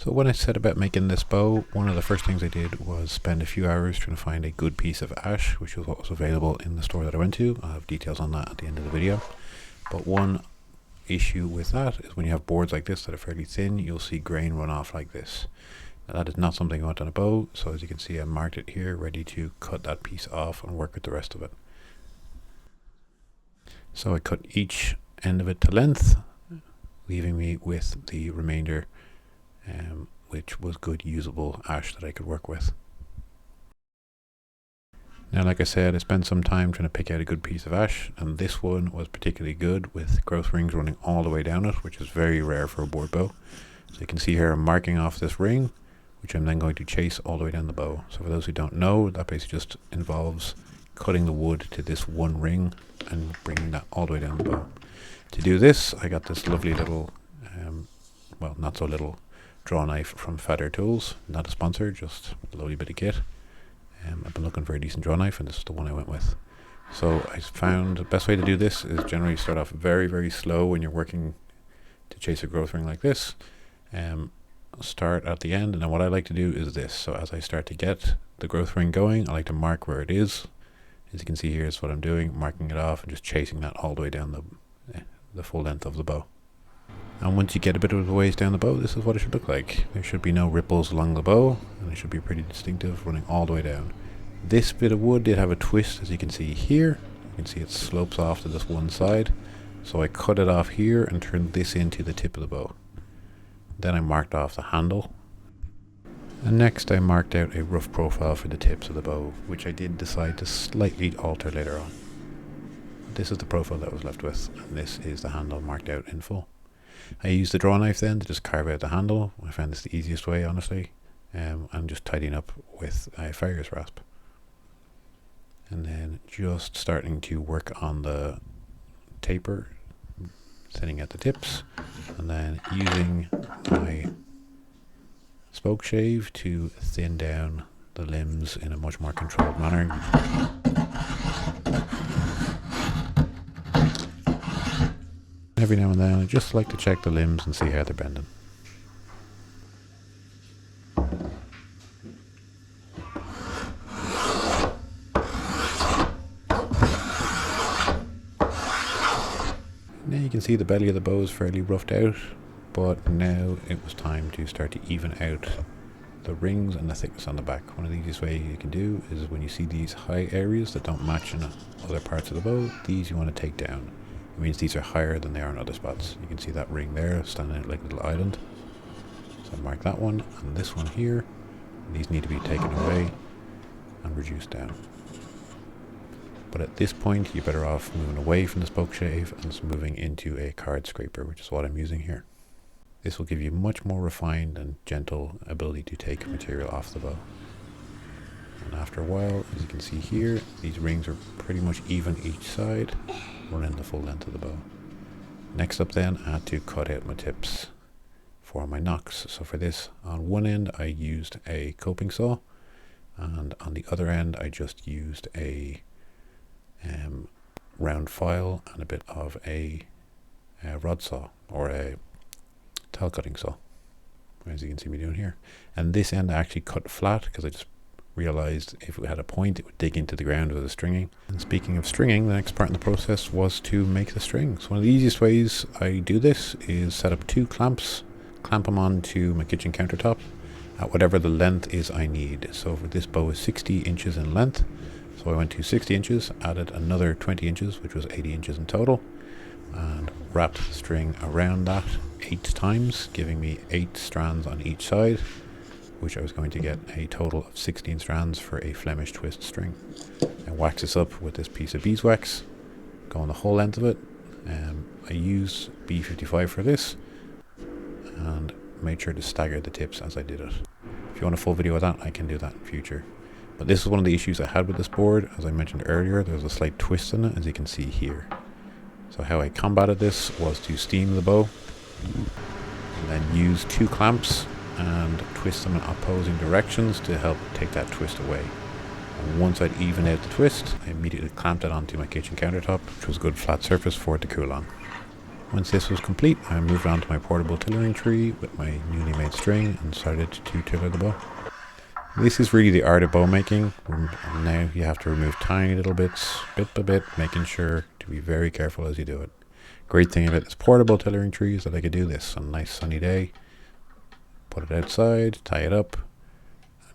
So when I set about making this bow, one of the first things I did was spend a few hours trying to find a good piece of ash, which was what was available in the store that I went to. I'll have details on that at the end of the video. But one issue with that is when you have boards like this that are fairly thin, you'll see grain run off like this. Now that is not something I want on a bow, so as you can see I marked it here, ready to cut that piece off and work with the rest of it. So I cut each end of it to length, leaving me with the remainder, which was good usable ash that I could work with. Now, like I said, I spent some time trying to pick out a good piece of ash, and this one was particularly good with growth rings running all the way down it, which is very rare for a board bow. So you can see here I'm marking off this ring, which I'm then going to chase all the way down the bow. So for those who don't know, that basically just involves cutting the wood to this one ring and bringing that all the way down the bow. To do this, I got this lovely little, well, not so little, draw knife from Feather Tools. Not a sponsor, just a lovely bit of kit. I've been looking for a decent draw knife, and this is the one I went with. So I found the best way to do this is generally start off very, very slow when you're working to chase a growth ring like this. Start at the end, and then what I like to do is this. So as I start to get the growth ring going, I like to mark where it is. As you can see here is what I'm doing, marking it off and just chasing that all the way down the full length of the bow. And once you get a bit of the ways down the bow, this is what it should look like. There should be no ripples along the bow, and it should be pretty distinctive running all the way down. This bit of wood did have a twist, as you can see here. You can see it slopes off to this one side. So I cut it off here and turned this into the tip of the bow. Then I marked off the handle. And next I marked out a rough profile for the tips of the bow, which I did decide to slightly alter later on. This is the profile that I was left with, and this is the handle marked out in full. I used the draw knife then to just carve out the handle. I found this the easiest way, honestly, and just tidying up with a farrier's rasp. And then just starting to work on the taper, thinning out the tips, and then using my spoke shave to thin down the limbs in a much more controlled manner. Every now and then I just like to check the limbs and see how they're bending. Now you can see the belly of the bow is fairly roughed out, but now it was time to start to even out the rings and the thickness on the back. One of the easiest ways you can do is when you see these high areas that don't match in other parts of the bow, these you want to take down. It means these are higher than they are in other spots. You can see that ring there standing out like a little island. So mark that one and this one here. These need to be taken away and reduced down. But at this point you're better off moving away from the spoke shave and just moving into a card scraper, which is what I'm using here. This will give you much more refined and gentle ability to take material off the bow. And after a while, as you can see here, these rings are pretty much even each side, running the full length of the bow. Next up then, I had to cut out my tips for my nocks. So for this, on one end I used a coping saw, and on the other end I just used a round file and a bit of a rod saw, or a tile cutting saw, as you can see me doing here. And this end I actually cut flat because I just realized if it had a point it would dig into the ground with the stringing. And speaking of stringing, the next part in the process was to make the strings. One of the easiest ways I do this is set up 2 clamps, clamp them onto my kitchen countertop at whatever the length is I need. So for this bow is 60 inches in length, so I went to 60 inches, added another 20 inches, which was 80 inches in total, and wrapped the string around that 8 times, giving me 8 strands on each side, which I was going to get a total of 16 strands for a Flemish twist string. And wax this up with this piece of beeswax, go on the whole length of it. I use B55 for this, and made sure to stagger the tips as I did it. If you want a full video of that, I can do that in future. But this is one of the issues I had with this board. As I mentioned earlier, there's a slight twist in it, as you can see here. So how I combated this was to steam the bow, and then use 2 clamps and twist them in opposing directions to help take that twist away. And once I'd evened out the twist, I immediately clamped it onto my kitchen countertop, which was a good flat surface for it to cool on. Once this was complete, I moved on to my portable tillering tree with my newly made string and started to tiller the bow. This is really the art of bow making. Now you have to remove tiny little bits, bit by bit, making sure to be very careful as you do it. Great thing about this portable tillering tree is that I could do this on a nice sunny day, put it outside, tie it up,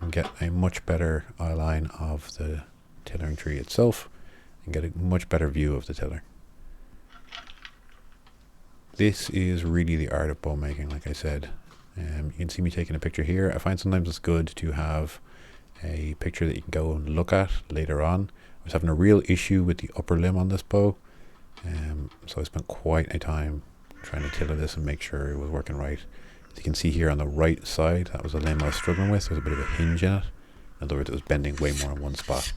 and get a much better eye line of the tillering tree itself and get a much better view of the tiller. This is really the art of bow making, like I said. You can see me taking a picture here. I find sometimes it's good to have a picture that you can go and look at later on. I was having a real issue with the upper limb on this bow, so I spent quite a time trying to tiller this and make sure it was working right. As you can see here on the right side, that was a limb I was struggling with. There's a bit of a hinge in it. In other words, it was bending way more in one spot.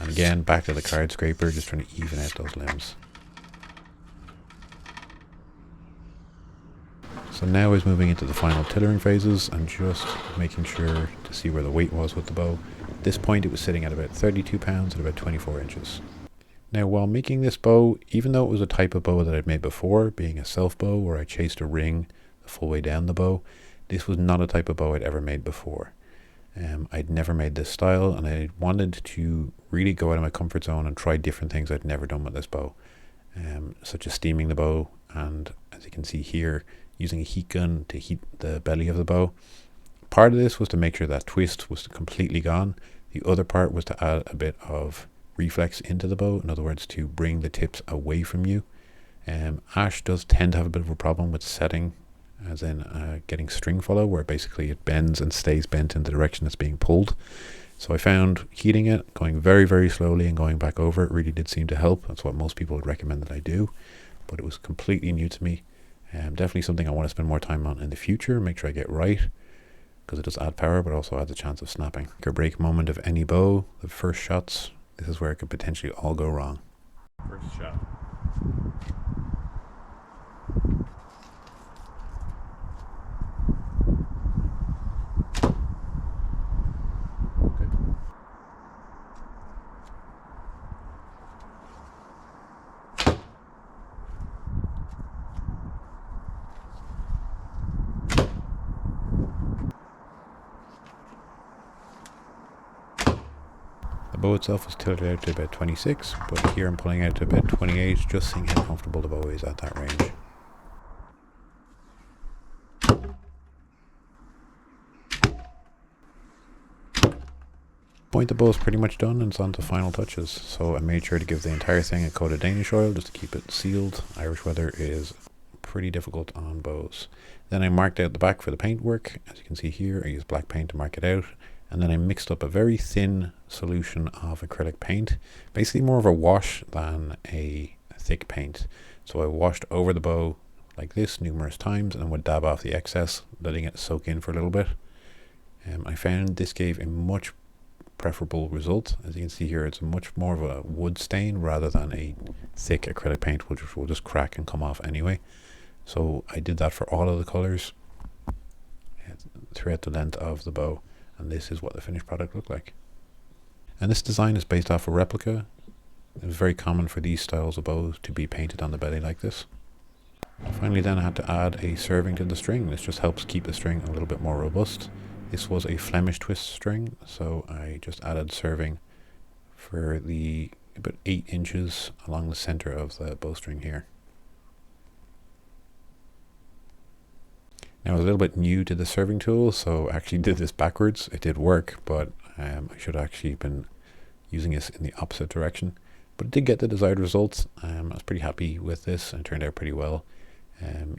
And again, back to the card scraper, just trying to even out those limbs. So now is moving into the final tillering phases and just making sure to see where the weight was with the bow. At this point it was sitting at about 32 pounds at about 24 inches. Now while making this bow, even though it was a type of bow that I'd made before, being a self bow where I chased a ring the full way down the bow, this was not a type of bow I'd ever made before. I'd never made this style and I wanted to really go out of my comfort zone and try different things I'd never done with this bow, such as steaming the bow, and as you can see here, using a heat gun to heat the belly of the bow. Part of this was to make sure that twist was completely gone. The other part was to add a bit of reflex into the bow, in other words to bring the tips away from you. Ash does tend to have a bit of a problem with setting, as in getting string follow, where basically it bends and stays bent in the direction it's being pulled. So I found heating it, going very, very slowly and going back over it really did seem to help. That's what most people would recommend that I do, but it was completely new to me. Definitely something I want to spend more time on in the future, make sure I get right, because it does add power but also adds a chance of snapping. Your break moment of any bow, the first shots, this is where it could potentially all go wrong. First shot. The bow itself was tilted out to about 26, but here I'm pulling out to about 28, just seeing how comfortable the bow is at that range. The bow is pretty much done and it's on to final touches, so I made sure to give the entire thing a coat of Danish oil just to keep it sealed. Irish weather is pretty difficult on bows. Then I marked out the back for the paint work. As you can see here, I used black paint to mark it out, and then I mixed up a very thin solution of acrylic paint, basically more of a wash than a thick paint. So I washed over the bow like this numerous times and would dab off the excess, letting it soak in for a little bit. I found this gave a much preferable result. As you can see here, it's much more of a wood stain rather than a thick acrylic paint which will just crack and come off anyway. So I did that for all of the colors throughout the length of the bow, and this is what the finished product looked like. And this design is based off a replica. It's very common for these styles of bows to be painted on the belly like this. Finally then I had to add a serving to the string. This just helps keep the string a little bit more robust. This was a Flemish twist string, so I just added serving for the about 8 inches along the center of the bowstring here. Now I was a little bit new to the serving tool, so I actually did this backwards. It did work, but I should have actually been using this in the opposite direction. But it did get the desired results. I was pretty happy with this and it turned out pretty well.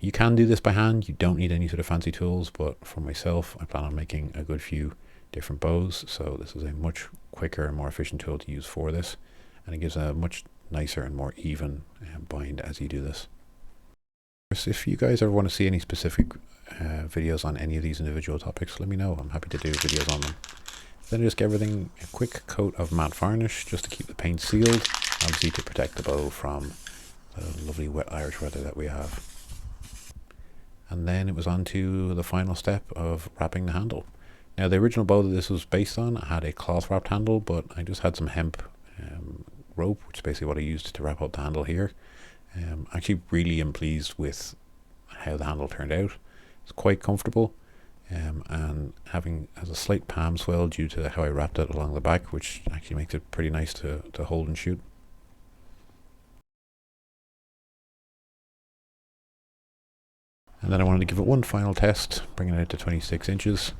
You can do this by hand, you don't need any sort of fancy tools, but for myself I plan on making a good few different bows, so this is a much quicker and more efficient tool to use for this, and it gives a much nicer and more even bind as you do this. If you guys ever want to see any specific videos on any of these individual topics, let me know. I'm happy to do videos on them. Then I just give everything a quick coat of matte varnish just to keep the paint sealed, obviously to protect the bow from the lovely wet Irish weather that we have. And then it was on to the final step of wrapping the handle. Now the original bow that this was based on had a cloth wrapped handle, but I just had some hemp rope, which is basically what I used to wrap up the handle here. Actually really am pleased with how the handle turned out. It's quite comfortable, and has a slight palm swell due to how I wrapped it along the back, which actually makes it pretty nice to hold and shoot. And then I wanted to give it one final test, bringing it out to 26 inches.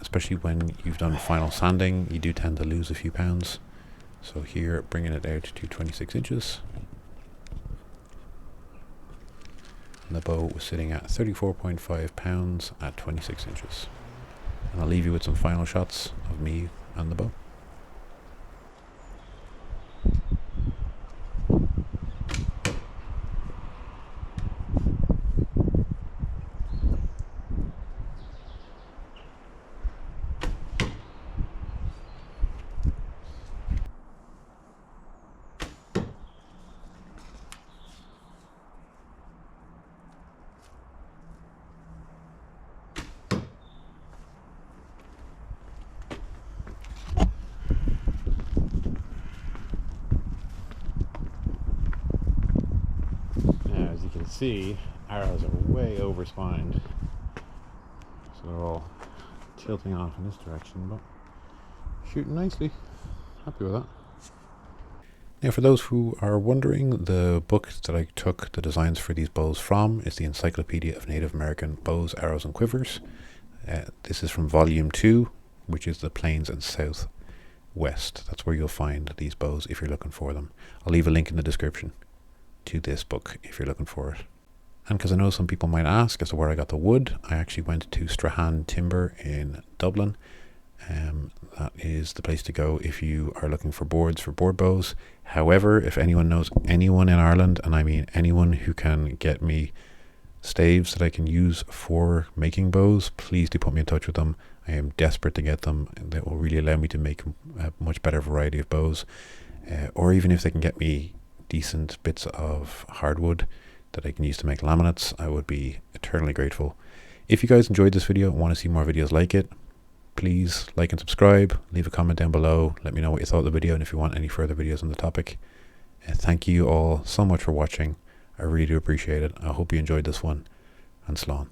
Especially when you've done final sanding, you do tend to lose a few pounds. So here, bringing it out to 26 inches. And the bow was sitting at 34.5 pounds at 26 inches. And I'll leave you with some final shots of me and the bow. Now, as you can see, arrows are way over spined, so they're all tilting off in this direction, but shooting nicely. Happy with that. Now, for those who are wondering, the book that I took the designs for these bows from is the Encyclopedia of Native American Bows, Arrows and Quivers. This is from volume 2, which is the Plains and Southwest. That's where you'll find these bows if you're looking for them. I'll leave a link in the description to this book if you're looking for it. And because I know some people might ask as to where I got the wood, I actually went to Strahan Timber in Dublin. That is the place to go if you are looking for boards for board bows. However, if anyone knows anyone in Ireland, and I mean anyone who can get me staves that I can use for making bows, please do put me in touch with them. I am desperate to get them. That will really allow me to make a much better variety of bows. Or even if they can get me decent bits of hardwood that I can use to make laminates, I would be eternally grateful. If you guys enjoyed this video and want to see more videos like it, please like and subscribe, leave a comment down below, let me know what you thought of the video and if you want any further videos on the topic. Thank you all so much for watching. I really do appreciate it. I hope you enjoyed this one, and slán.